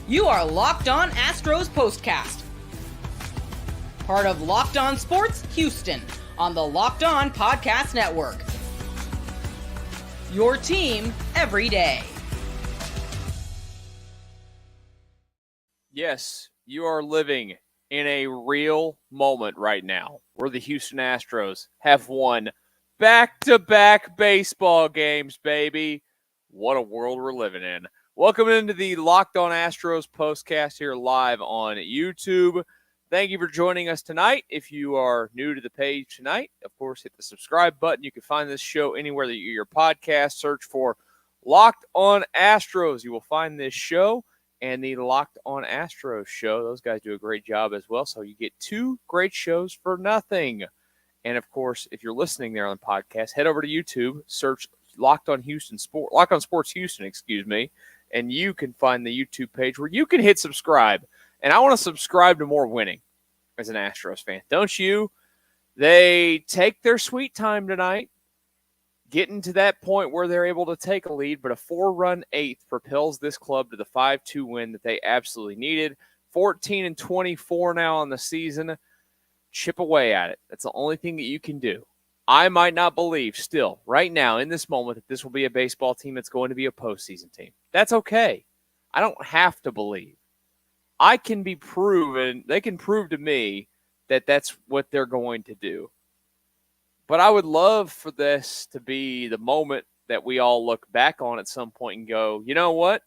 You are Locked On Astros Postcast, part of Locked On Sports Houston on the Locked On Podcast Network. Your team every day. Yes, you are living in a real moment right now where the Houston Astros have won back-to-back baseball games, baby. What a world we're living in. Welcome into the Locked On Astros Postcast here live on YouTube. Thank you for joining us tonight. If you are new to the page tonight, of course, hit the subscribe button. You can find this show anywhere that you get your podcast. Search for Locked On Astros. You will find this show and the Locked On Astros show. Those guys do a great job as well. So you get two great shows for nothing. And, of course, if you're listening there on the podcast, head over to YouTube, search Locked On Sports Houston, and you can find the YouTube page where you can hit subscribe. And I want to subscribe to more winning as an Astros fan. Don't you? They take their sweet time tonight, getting to that point where they're able to take a lead, but a 4-run eighth propels this club to the 5-2 win that they absolutely needed. 14-24 now on the season. Chip away at it. That's the only thing that you can do. I might not believe still, right now, in this moment, that this will be a baseball team that's going to be a postseason team. That's okay. I don't have to believe. I can be proven, they can prove to me that that's what they're going to do. But I would love for this to be the moment that we all look back on at some point and go, you know what?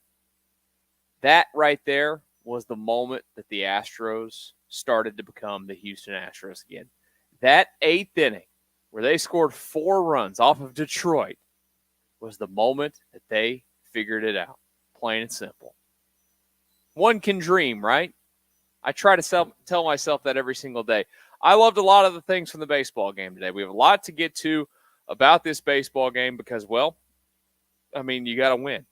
That right there was the moment that the Astros started to become the Houston Astros again. That eighth inning, where they scored 4 runs off of Detroit, was the moment that they figured it out. Plain and simple. One can dream, right? I try to tell myself that every single day. I loved a lot of the things from the baseball game today. We have a lot to get to about this baseball game because, well, I mean, you got to win.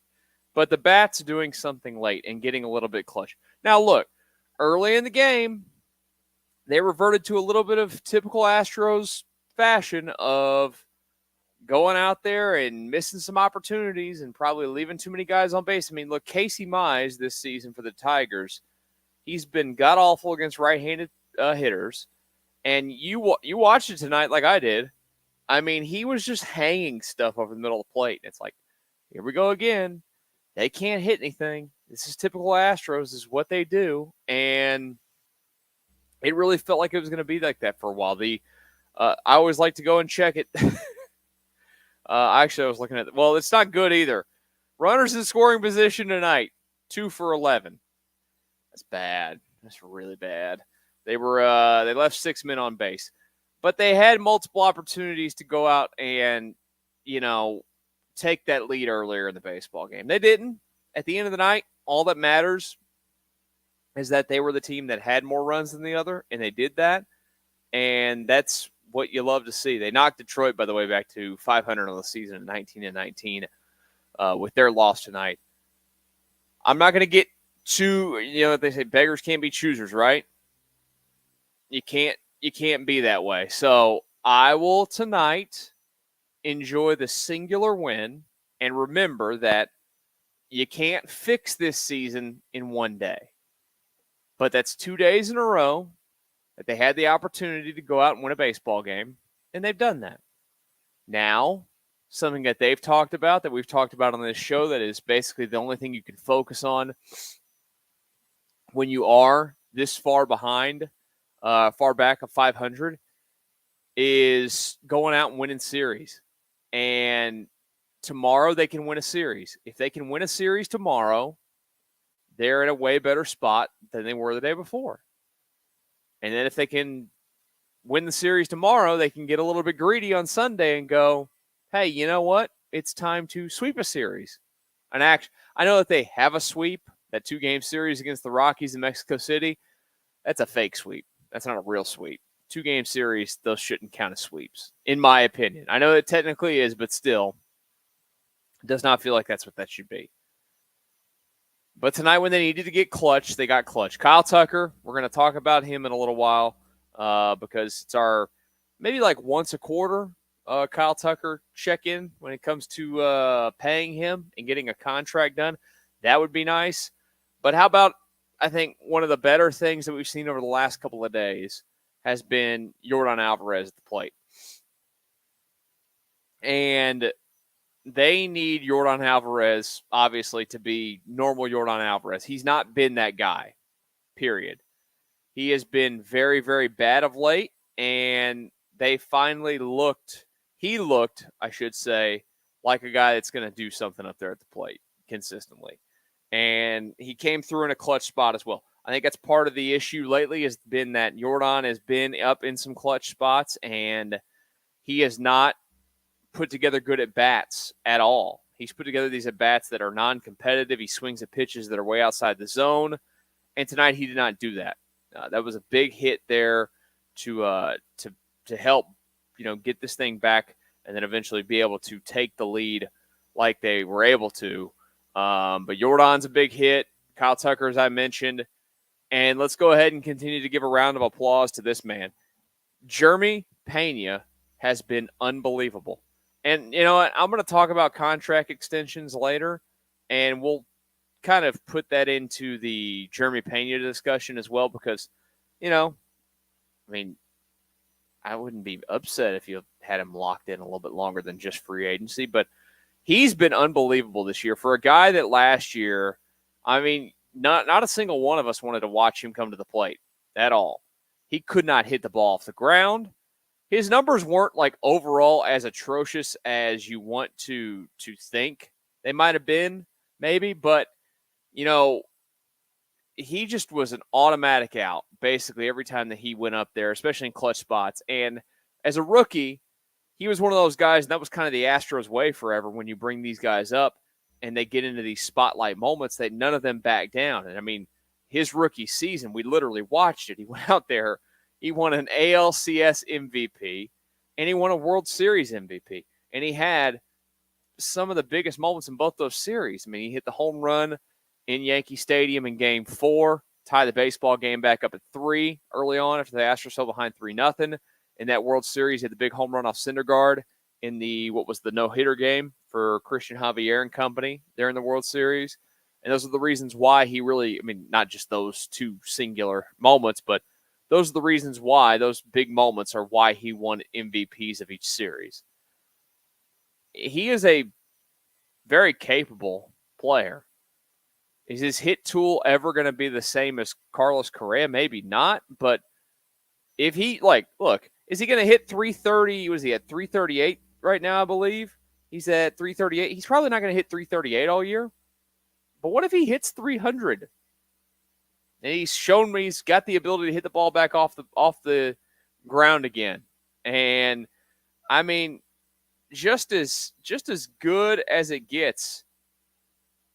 But the bat's doing something late and getting a little bit clutch. Now, look, early in the game, they reverted to a little bit of typical Astros fashion of going out there and missing some opportunities and probably leaving too many guys on base. I mean, look, Casey Mize this season for the Tigers, he's been god-awful against right-handed hitters. And you watched it tonight like I did. I mean, he was just hanging stuff over the middle of the plate. It's like, here we go again. They can't hit anything. This is typical Astros. This is what they do. And it really felt like it was going to be like that for a while. I always like to go and check it. Actually, I was looking at it. Well, it's not good either. Runners in scoring position tonight, 2 for 11. That's bad. That's really bad. They left 6 men on base, but they had multiple opportunities to go out and, take that lead earlier in the baseball game. They didn't. At the end of the night, all that matters is that they were the team that had more runs than the other, and they did that. And that's what you love to see. They knocked Detroit, by the way, back to 500 on the season at 19-19 with their loss tonight. I'm not going to get too, they say beggars can't be choosers, right? You can't be that way. So I will tonight enjoy the singular win and remember that you can't fix this season in one day. But that's 2 days in a row that they had the opportunity to go out and win a baseball game, and they've done that. Now, something that they've talked about, that we've talked about on this show, that is basically the only thing you can focus on when you are this far behind, far back of 500, is going out and winning series. And tomorrow they can win a series. If they can win a series tomorrow, they're in a way better spot than they were the day before. And then if they can win the series tomorrow, they can get a little bit greedy on Sunday and go, hey, you know what? It's time to sweep a series. I know that they have a sweep, that 2-game series against the Rockies in Mexico City. That's a fake sweep. That's not a real sweep. 2-game series, those shouldn't count as sweeps, in my opinion. I know it technically is, but still, it does not feel like that's what that should be. But tonight when they needed to get clutch, they got clutch. Kyle Tucker, we're going to talk about him in a little while because it's our maybe like once a quarter Kyle Tucker check-in when it comes to paying him and getting a contract done. That would be nice. But how about, I think one of the better things that we've seen over the last couple of days has been Yordan Alvarez at the plate. And they need Yordan Alvarez, obviously, to be normal Yordan Alvarez. He's not been that guy, period. He has been very, very bad of late, and they finally he looked, I should say, like a guy that's going to do something up there at the plate consistently. And he came through in a clutch spot as well. I think that's part of the issue lately has been that Yordan has been up in some clutch spots, and he has not put together good at-bats at all. He's put together these at-bats that are non-competitive. He swings at pitches that are way outside the zone, and tonight he did not do that. That was a big hit there to help, get this thing back and then eventually be able to take the lead like they were able to. But Yordan's a big hit. Kyle Tucker, as I mentioned. And let's go ahead and continue to give a round of applause to this man. Jeremy Peña has been unbelievable. And you know what? I'm going to talk about contract extensions later, and we'll kind of put that into the Jeremy Peña discussion as well because, I wouldn't be upset if you had him locked in a little bit longer than just free agency, but he's been unbelievable this year. For a guy that last year, not a single one of us wanted to watch him come to the plate at all. He could not hit the ball off the ground. His numbers weren't like overall as atrocious as you want to think they might have been, maybe, but he just was an automatic out basically every time that he went up there, especially in clutch spots. And as a rookie, he was one of those guys, and that was kind of the Astros way forever when you bring these guys up and they get into these spotlight moments that none of them back down. And his rookie season, we literally watched it. He went out there, he won an ALCS MVP, and he won a World Series MVP. And he had some of the biggest moments in both those series. He hit the home run in Yankee Stadium in Game 4, tie the baseball game back up at 3 early on after the Astros fell behind 3-0. In that World Series, he had the big home run off Syndergaard in the no-hitter game for Christian Javier and company there in the World Series. And those are the reasons why he really, not just those two singular moments, but those are the reasons why those big moments are why he won MVPs of each series. He is a very capable player. Is his hit tool ever going to be the same as Carlos Correa? Maybe not, but if he, look, is he going to hit 330? Was he at 338 right now, I believe? He's at 338. He's probably not going to hit 338 all year. But what if he hits 300? And he's shown me he's got the ability to hit the ball back off the ground again. And, just as good as it gets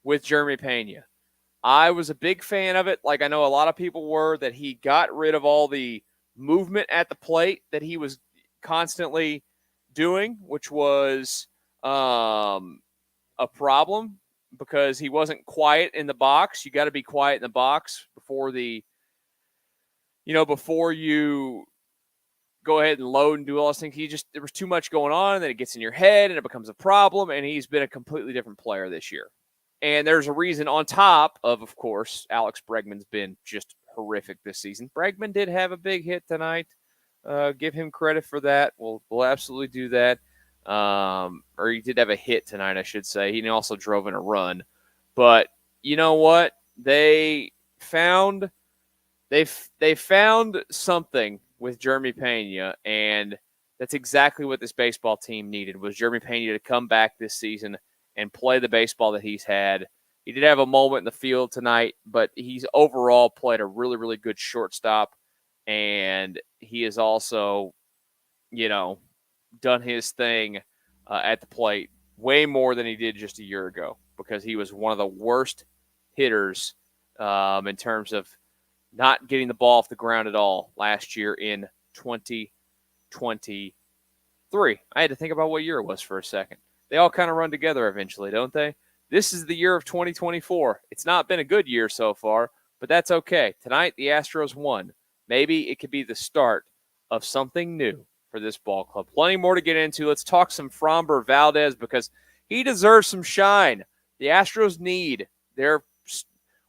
with Jeremy Peña. I was a big fan of it, like I know a lot of people were, that he got rid of all the movement at the plate that he was constantly doing, which was a problem because he wasn't quiet in the box. You got to be quiet in the box before you go ahead and load and do all those things. There was too much going on, and then it gets in your head and it becomes a problem, and he's been a completely different player this year. And there's a reason on top of course, Alex Bregman's been just horrific this season. Bregman did have a big hit tonight. Give him credit for that. We'll absolutely do that. Or he did have a hit tonight, I should say. He also drove in a run. But you know what? They found something with Jeremy Peña, and that's exactly what this baseball team needed, was Jeremy Peña to come back this season and play the baseball that he's had. He did have a moment in the field tonight, but he's overall played a really, really good shortstop, and he has also, done his thing at the plate way more than he did just a year ago, because he was one of the worst hitters in terms of not getting the ball off the ground at all last year in 2023. I had to think about what year it was for a second. They all kind of run together eventually, don't they? This is the year of 2024. It's not been a good year so far, but that's okay. Tonight, the Astros won. Maybe it could be the start of something new for this ball club. Plenty more to get into. Let's talk some Framber Valdez because he deserves some shine. The Astros need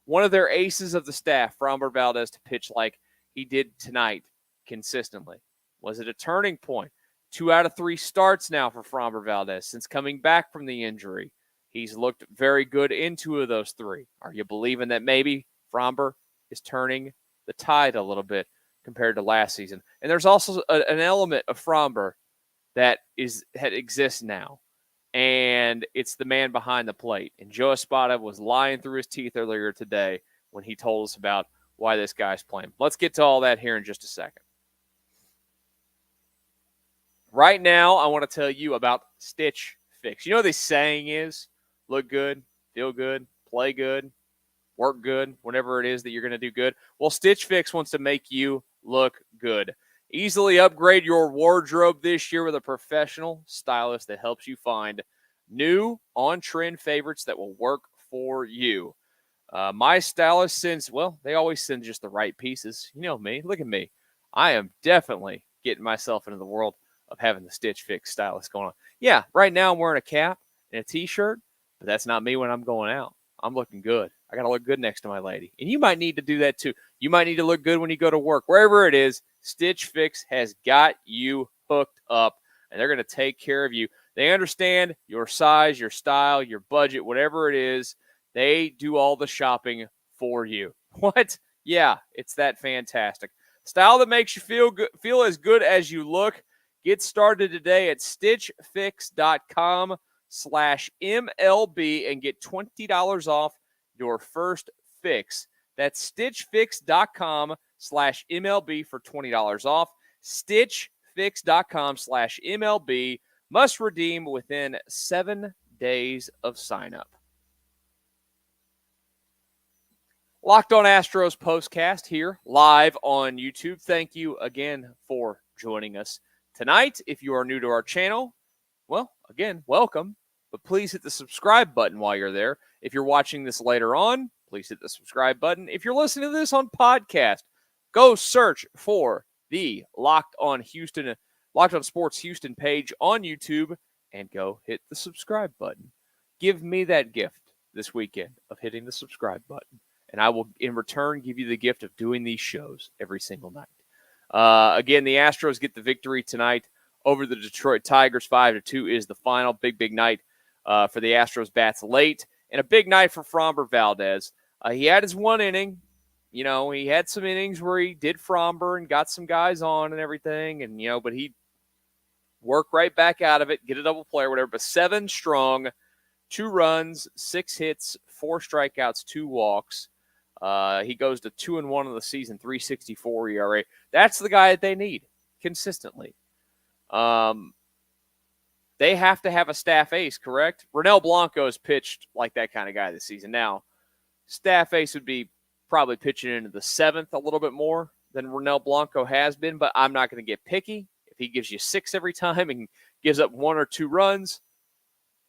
one of their aces of the staff, Framber Valdez, to pitch like he did tonight consistently? Was it a turning point? 2 out of 3 starts now for Framber Valdez since coming back from the injury. He's looked very good in 2 of those 3. Are you believing that maybe Framber is turning the tide a little bit compared to last season? And there's also an element of Framber that exists now, and it's the man behind the plate. And Joe Espada was lying through his teeth earlier today when he told us about why this guy's playing. Let's get to all that here in just a second. Right now, I want to tell you about Stitch Fix. You know what the saying is? Look good, feel good, play good, work good, whatever it is that you're going to do good. Well, Stitch Fix wants to make you look good. Easily upgrade your wardrobe this year with a professional stylist that helps you find new, on-trend favorites that will work for you. My stylist they always send just the right pieces. You know me. Look at me. I am definitely getting myself into the world of having the Stitch Fix stylist going on. Yeah, right now I'm wearing a cap and a t-shirt, but that's not me when I'm going out. I'm looking good. I got to look good next to my lady. And you might need to do that too. You might need to look good when you go to work. Wherever it is, Stitch Fix has got you hooked up, and they're going to take care of you. They understand your size, your style, your budget, whatever it is. They do all the shopping for you. What? Yeah, it's that fantastic. Style that makes you feel as good as you look. Get started today at stitchfix.com/MLB and get $20 off your first fix. That's stitchfix.com/MLB for $20 off. Stitchfix.com/MLB. Must redeem within 7 days of sign up. Locked On Astros Postcast here live on YouTube. Thank you again for joining us tonight. If you are new to our channel, well, again, welcome. But please hit the subscribe button while you're there. If you're watching this later on, please hit the subscribe button. If you're listening to this on podcast, go search for the Locked On Sports Houston page on YouTube and go hit the subscribe button. Give me that gift this weekend of hitting the subscribe button, and I will, in return, give you the gift of doing these shows every single night. Again, the Astros get the victory tonight over the Detroit Tigers. 5-2 is the final. Big night for the Astros bats late, and a big night for Framber Valdez. He had his one inning. You know, he had some innings where he did Framber and got some guys on and everything, and, but he worked right back out of it, get a double play or whatever. But 7 strong, 2 runs, 6 hits, 4 strikeouts, 2 walks. He goes to 2-1 in the season, 3.64 ERA. That's the guy that they need consistently. They have to have a staff ace, correct? Ronel Blanco's pitched like that kind of guy this season. Now, staff ace would be probably pitching into the 7th a little bit more than Ronel Blanco has been, but I'm not going to get picky. If he gives you 6 every time and gives up 1 or 2 runs,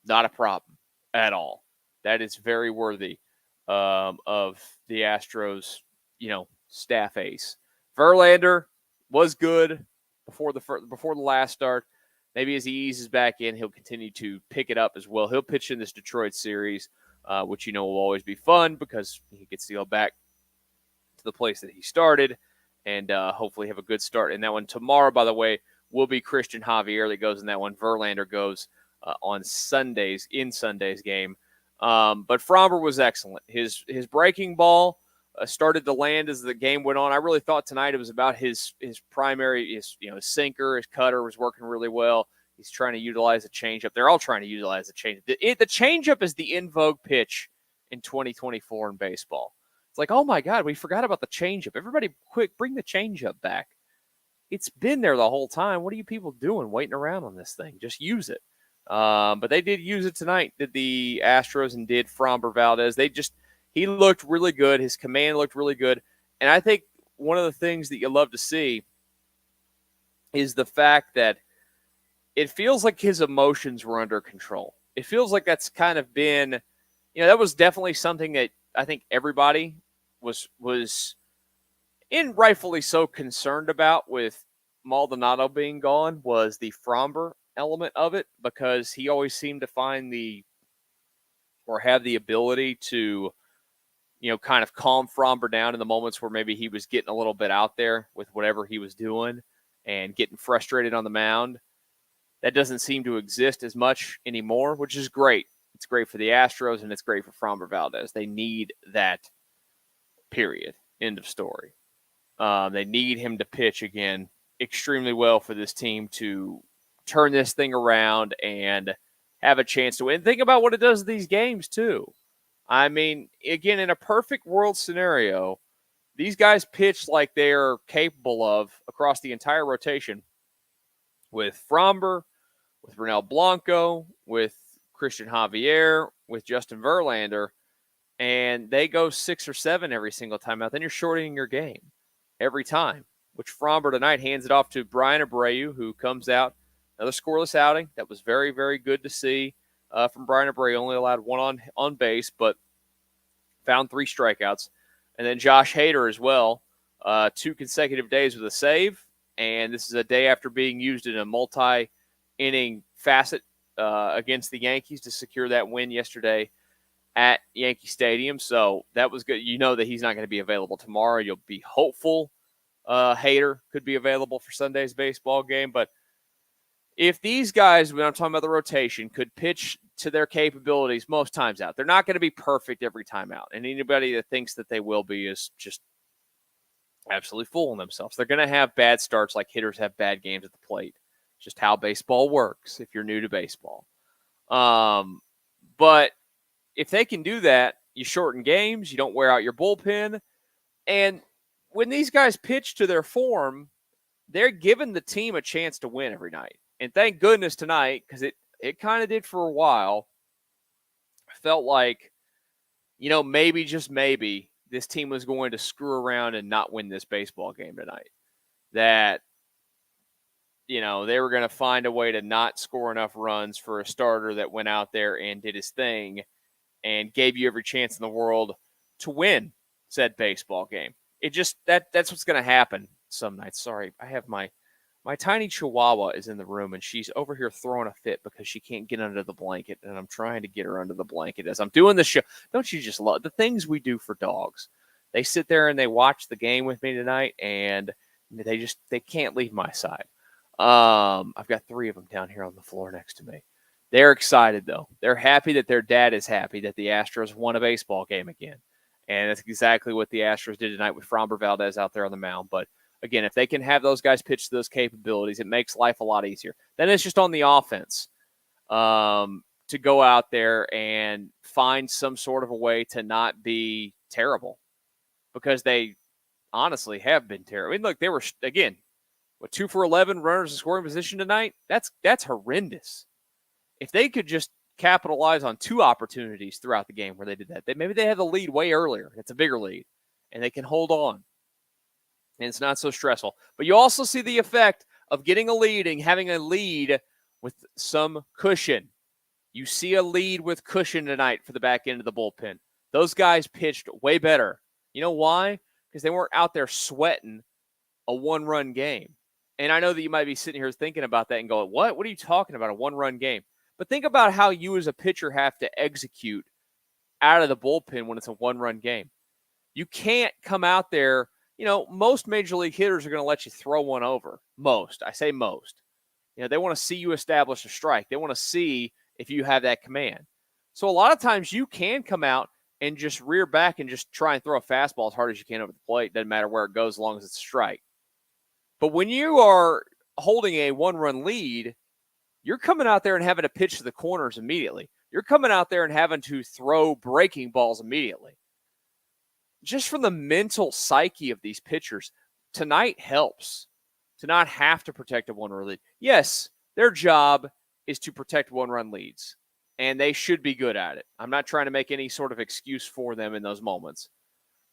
not a problem at all. That is very worthy of the Astros, staff ace. Verlander was good before the last start. Maybe as he eases back in, he'll continue to pick it up as well. He'll pitch in this Detroit series, which will always be fun because he gets to go back to the place that he started and hopefully have a good start in that one. Tomorrow, by the way, will be Christian Javier that goes in that one. Verlander goes on Sunday's game. But Framber was excellent. His breaking ball started to land as the game went on. I really thought tonight it was about his primary, his sinker, his cutter was working really well. He's trying to utilize the changeup. They're all trying to utilize the changeup. The changeup is the in vogue pitch in 2024 in baseball. It's like, oh my God, we forgot about the changeup. Everybody, quick, bring the changeup back. It's been there the whole time. What are you people doing, waiting around on this thing? Just use it. But they did use it tonight, did the Astros, and did Framber Valdez. He looked really good. His command looked really good. And I think one of the things that you love to see is the fact that it feels like his emotions were under control. It feels like that's kind of been, that was definitely something that I think everybody was rightfully so concerned about with Maldonado being gone, was the Framber element of it, because he always seemed to find have the ability to, kind of calm Framber down in the moments where maybe he was getting a little bit out there with whatever he was doing and getting frustrated on the mound. That doesn't seem to exist as much anymore, which is great. It's great for the Astros, and it's great for Framber Valdez. They need that, period. End of story. They need him to pitch again extremely well for this team to turn this thing around and have a chance to win. Think about what it does to these games, too. I mean, again, in a perfect world scenario, these guys pitch like they're capable of across the entire rotation with Framber, with Ronel Blanco, with Christian Javier, with Justin Verlander, and they go 6 or 7 every single time out. Then you're shortening your game every time, which Framber tonight hands it off to Brian Abreu, who comes out. Another scoreless outing. That was very, very good to see from Brian Abreu. Only allowed 1 on base, but found 3 strikeouts. And then Josh Hader as well. 2 consecutive days with a save. And this is a day after being used in a multi-inning facet against the Yankees to secure that win yesterday at Yankee Stadium. So that was good. You know that he's not going to be available tomorrow. You'll be hopeful Hader could be available for Sunday's baseball game. But if these guys, when I'm talking about the rotation, could pitch to their capabilities most times out, they're not going to be perfect every time out. And anybody that thinks that they will be is just absolutely fooling themselves. They're going to have bad starts like hitters have bad games at the plate. It's just how baseball works if you're new to baseball. But if they can do that, you shorten games, you don't wear out your bullpen. And when these guys pitch to their form, they're giving the team a chance to win every night. And thank goodness tonight, because it kind of did for a while. I felt like, maybe, just maybe, this team was going to screw around and not win this baseball game tonight. That, they were going to find a way to not score enough runs for a starter that went out there and did his thing and gave you every chance in the world to win said baseball game. It just, that's what's going to happen some nights. Sorry, I have my tiny chihuahua is in the room, and she's over here throwing a fit because she can't get under the blanket, and I'm trying to get her under the blanket as I'm doing the show. Don't you just love the things we do for dogs? They sit there and they watch the game with me tonight, and they can't leave my side. I've got 3 of them down here on the floor next to me. They're excited, though. They're happy that their dad is happy that the Astros won a baseball game again, and that's exactly what the Astros did tonight with Framber Valdez out there on the mound. But again, if they can have those guys pitch to those capabilities, it makes life a lot easier. Then it's just on the offense to go out there and find some sort of a way to not be terrible, because they honestly have been terrible. I mean, look, they were, again, 2 for 11 runners in scoring position tonight. That's horrendous. If they could just capitalize on 2 opportunities throughout the game where they did that, maybe they had the lead way earlier. It's a bigger lead, and they can hold on. And it's not so stressful. But you also see the effect of getting a lead and having a lead with some cushion. You see a lead with cushion tonight for the back end of the bullpen. Those guys pitched way better. You know why? Because they weren't out there sweating a 1-run game. And I know that you might be sitting here thinking about that and going, what? What are you talking about, a 1-run game? But think about how you as a pitcher have to execute out of the bullpen when it's a 1-run game. You can't come out there. Most major league hitters are going to let you throw one over. Most. I say most. They want to see you establish a strike. They want to see if you have that command. So a lot of times you can come out and just rear back and just try and throw a fastball as hard as you can over the plate. Doesn't matter where it goes as long as it's a strike. But when you are holding a 1-run lead, you're coming out there and having to pitch to the corners immediately. You're coming out there and having to throw breaking balls immediately. Just from the mental psyche of these pitchers, tonight helps to not have to protect a 1-run lead. Yes, their job is to protect 1-run leads, and they should be good at it. I'm not trying to make any sort of excuse for them in those moments.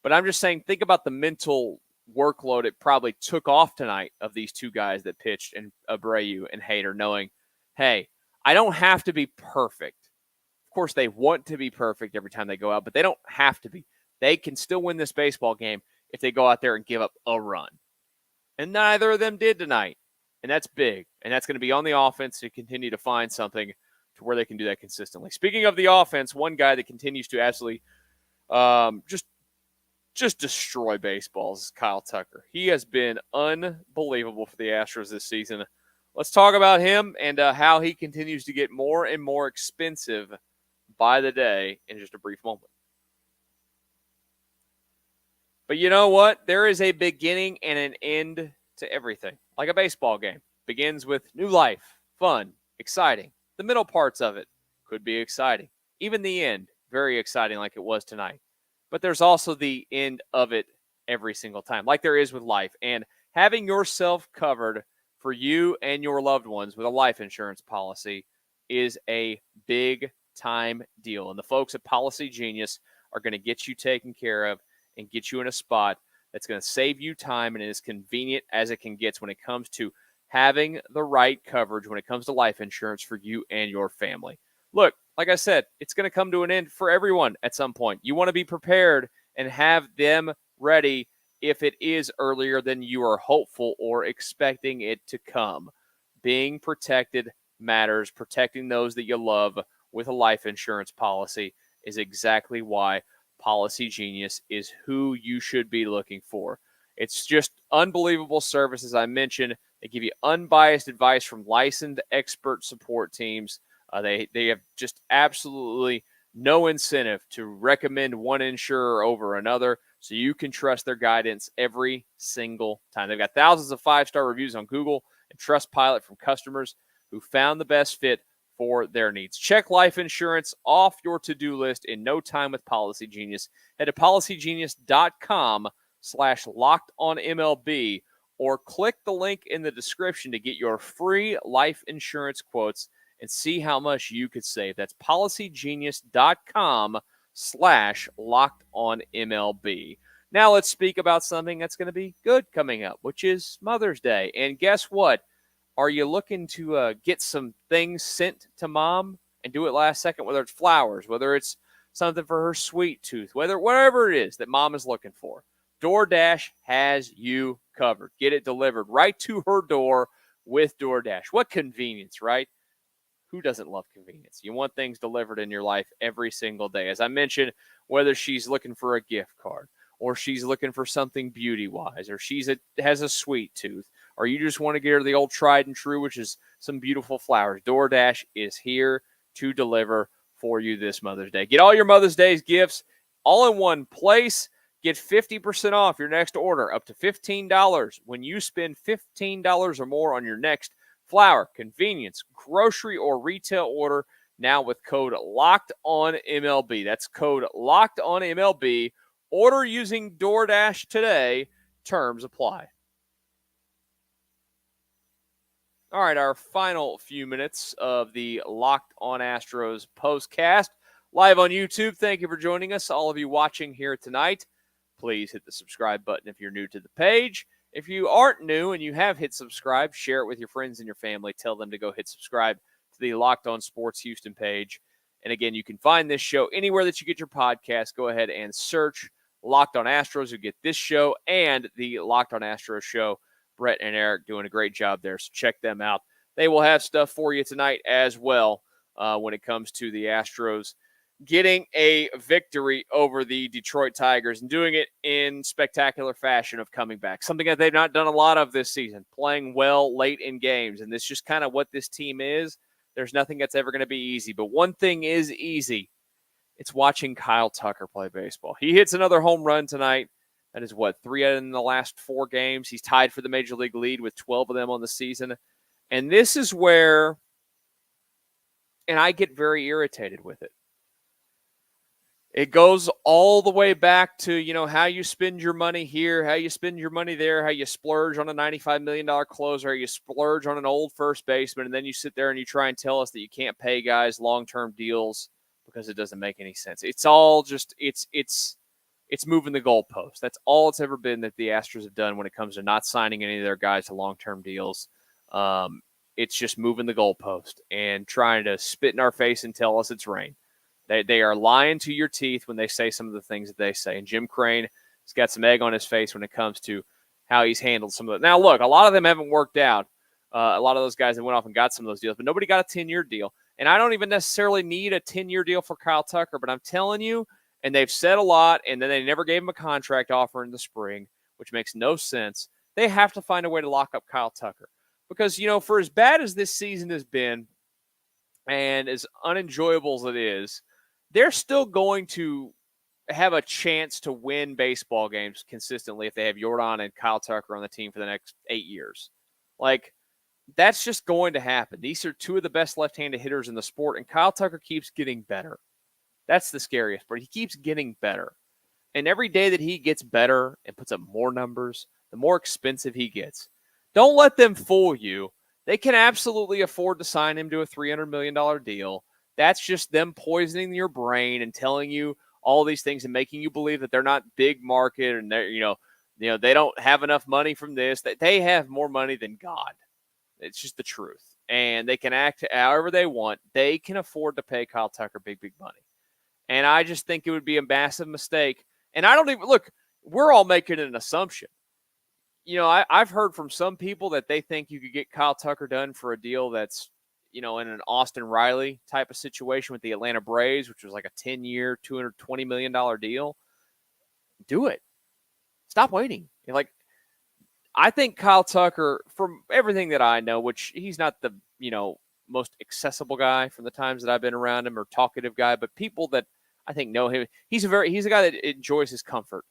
But I'm just saying, think about the mental workload it probably took off tonight of these 2 guys that pitched, and Abreu and Hader, knowing, hey, I don't have to be perfect. Of course, they want to be perfect every time they go out, but they don't have to be. They can still win this baseball game if they go out there and give up a run. And neither of them did tonight. And that's big. And that's going to be on the offense to continue to find something to where they can do that consistently. Speaking of the offense, one guy that continues to absolutely just just destroy baseballs is Kyle Tucker. He has been unbelievable for the Astros this season. Let's talk about him and how he continues to get more and more expensive by the day in just a brief moment. But you know what? There is a beginning and an end to everything. Like a baseball game. Begins with new life, fun, exciting. The middle parts of it could be exciting. Even the end, very exciting like it was tonight. But there's also the end of it every single time, like there is with life. And having yourself covered for you and your loved ones with a life insurance policy is a big time deal. And the folks at Policygenius are going to get you taken care of and get you in a spot that's going to save you time and is convenient as it can get when it comes to having the right coverage when it comes to life insurance for you and your family. Look, like I said, it's going to come to an end for everyone at some point. You want to be prepared and have them ready if it is earlier than you are hopeful or expecting it to come. Being protected matters. Protecting those that you love with a life insurance policy is exactly why Policygenius is who you should be looking for. It's just unbelievable service, as I mentioned. They give you unbiased advice from licensed expert support teams. They have just absolutely no incentive to recommend one insurer over another, so you can trust their guidance every single time. They've got thousands of 5-star reviews on Google and Trustpilot from customers who found the best fit for their needs. Check life insurance off your to-do list in no time with Policygenius. Head to policygenius.com/lockedonmlb or click the link in the description to get your free life insurance quotes and see how much you could save. That's policygenius.com/lockedonmlb. Now let's speak about something that's going to be good coming up, which is Mother's Day. And guess what? Are you looking to get some things sent to mom and do it last second, whether it's flowers, whether it's something for her sweet tooth, whatever it is that mom is looking for? DoorDash has you covered. Get it delivered right to her door with DoorDash. What convenience, right? Who doesn't love convenience? You want things delivered in your life every single day. As I mentioned, whether she's looking for a gift card or she's looking for something beauty-wise or has a sweet tooth or you just want to get her the old tried and true, which is some beautiful flowers, DoorDash is here to deliver for you this Mother's Day. Get all your Mother's Day's gifts all in one place. Get 50% off your next order, up to $15 when you spend $15 or more on your next flower, convenience, grocery, or retail order now with code LOCKEDONMLB. That's code LOCKEDONMLB. Order using DoorDash today. Terms apply. All right, our final few minutes of the Locked On Astros postcast live on YouTube. Thank you for joining us, all of you watching here tonight. Please hit the subscribe button if you're new to the page. If you aren't new and you have hit subscribe, share it with your friends and your family. Tell them to go hit subscribe to the Locked On Sports Houston page. And again, you can find this show anywhere that you get your podcast. Go ahead and search Locked On Astros. You get this show and the Locked On Astros show. Brett and Eric doing a great job there, so check them out. They will have stuff for you tonight as well when it comes to the Astros getting a victory over the Detroit Tigers and doing it in spectacular fashion of coming back. Something that they've not done a lot of this season, playing well late in games. And this is just kind of what this team is. There's nothing that's ever going to be easy. But one thing is easy. It's watching Kyle Tucker play baseball. He hits another home run tonight. That is, 3 in the last 4 games. He's tied for the Major League lead with 12 of them on the season. And this is where, and I get very irritated with it. It goes all the way back to, how you spend your money here, how you spend your money there, how you splurge on a $95 million closer, how you splurge on an old first baseman, and then you sit there and you try and tell us that you can't pay guys long-term deals because it doesn't make any sense. It's all just, it's moving the goalpost. That's all it's ever been that the Astros have done when it comes to not signing any of their guys to long-term deals. It's just moving the goalpost and trying to spit in our face and tell us it's rain. They are lying to your teeth when they say some of the things that they say. And Jim Crane has got some egg on his face when it comes to how he's handled some of it. Now, look, a lot of them haven't worked out. A lot of those guys that went off and got some of those deals, but nobody got a 10-year deal. And I don't even necessarily need a 10-year deal for Kyle Tucker, but I'm telling you, And they've said a lot, and then they never gave him a contract offer in the spring, which makes no sense. They have to find a way to lock up Kyle Tucker. Because, for as bad as this season has been and as unenjoyable as it is, they're still going to have a chance to win baseball games consistently if they have Jordan and Kyle Tucker on the team for the next 8 years. That's just going to happen. These are two of the best left-handed hitters in the sport, and Kyle Tucker keeps getting better. That's the scariest part. He keeps getting better. And every day that he gets better and puts up more numbers, the more expensive he gets. Don't let them fool you. They can absolutely afford to sign him to a $300 million deal. That's just them poisoning your brain and telling you all these things and making you believe that they're not big market and they're, they don't have enough money from this. That they have more money than God. It's just the truth. And they can act however they want. They can afford to pay Kyle Tucker big money. And I just think it would be a massive mistake. And I don't even look, we're all making an assumption. I've heard from some people that they think you could get Kyle Tucker done for a deal that's, in an Austin Riley type of situation with the Atlanta Braves, which was like a 10-year, $220 million deal. Do it. Stop waiting. I think Kyle Tucker, from everything that I know, which he's not the, most accessible guy from the times that I've been around him or talkative guy, but people that I think know him, he's a guy that enjoys his comfort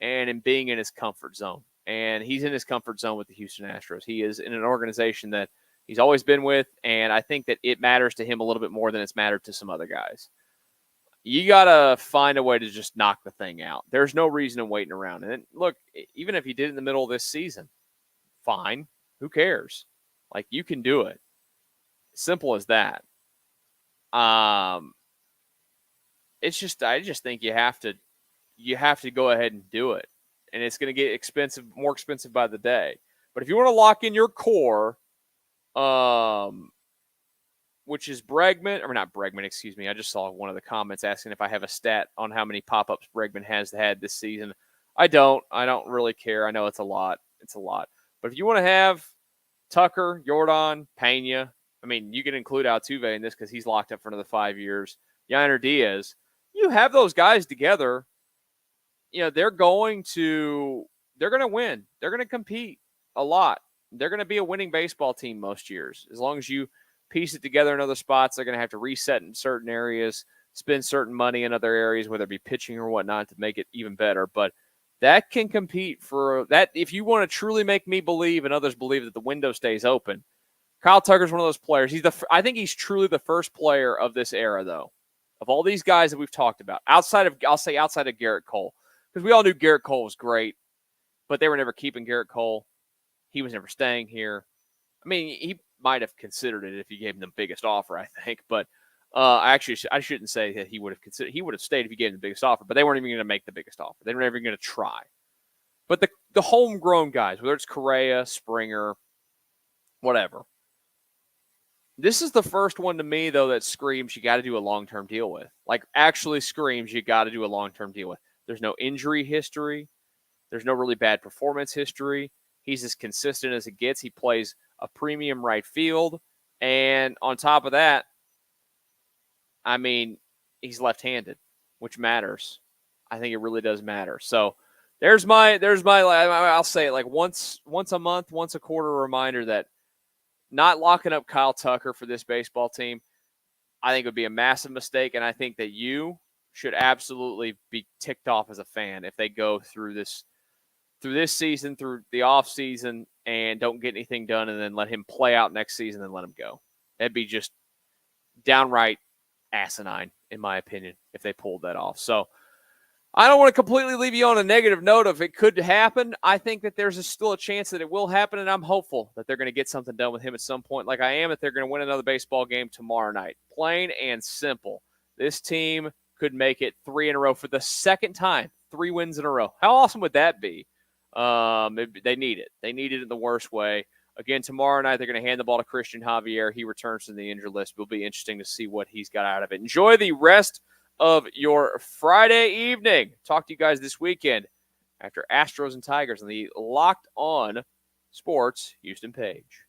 and in being in his comfort zone. And he's in his comfort zone with the Houston Astros. He is in an organization that he's always been with, and I think that it matters to him a little bit more than it's mattered to some other guys. You got to find a way to just knock the thing out. There's no reason in waiting around. And look, even if you did it in the middle of this season, fine. Who cares? You can do it. Simple as that. It's just, I just think you have to go ahead and do it. And it's going to get more expensive by the day. But if you want to lock in your core, which is Bregman, or not Bregman, excuse me. I just saw one of the comments asking if I have a stat on how many pop-ups Bregman has had this season. I don't really care. I know it's a lot. But if you want to have Tucker, Jordan, Peña, you can include Altuve in this because he's locked up for another 5 years. Yainer Diaz, you have those guys together. They're going to win. They're going to compete a lot. They're going to be a winning baseball team most years. As long as you piece it together in other spots, they're going to have to reset in certain areas, spend certain money in other areas, whether it be pitching or whatnot, to make it even better. But that can compete for that. If you want to truly make me believe and others believe that the window stays open, Kyle Tucker's one of those players. I think he's truly the first player of this era, though, of all these guys that we've talked about, outside of Garrett Cole, because we all knew Garrett Cole was great, but they were never keeping Garrett Cole. He was never staying here. He might have considered it if you gave him the biggest offer, I think. But I shouldn't say that he would have considered. He would have stayed if you gave him the biggest offer. But they weren't even going to make the biggest offer. They were never even going to try. But the homegrown guys, whether it's Correa, Springer, whatever. This is the first one to me, though, that screams you got to do a long-term deal with. Actually screams you got to do a long-term deal with. There's no injury history. There's no really bad performance history. He's as consistent as it gets. He plays a premium right field. And on top of that, he's left-handed, which matters. I think it really does matter. So there's my I'll say it once a month, once a quarter reminder that not locking up Kyle Tucker for this baseball team, I think would be a massive mistake. And I think that you should absolutely be ticked off as a fan if they go through this season, through the off season, and don't get anything done, and then let him play out next season and let him go. That'd be just downright asinine, in my opinion, if they pulled that off. So I don't want to completely leave you on a negative note of it could happen. I think that there's still a chance that it will happen, and I'm hopeful that they're going to get something done with him at some point, like I am that they're going to win another baseball game tomorrow night. Plain and simple. This team could make it 3 in a row for the second time, 3 wins in a row. How awesome would that be? They need it. They need it in the worst way. Again, tomorrow night, they're going to hand the ball to Christian Javier. He returns from the injured list. It'll be interesting to see what he's got out of it. Enjoy the rest of your Friday evening. Talk to you guys this weekend after Astros and Tigers on the Locked On Sports Houston page.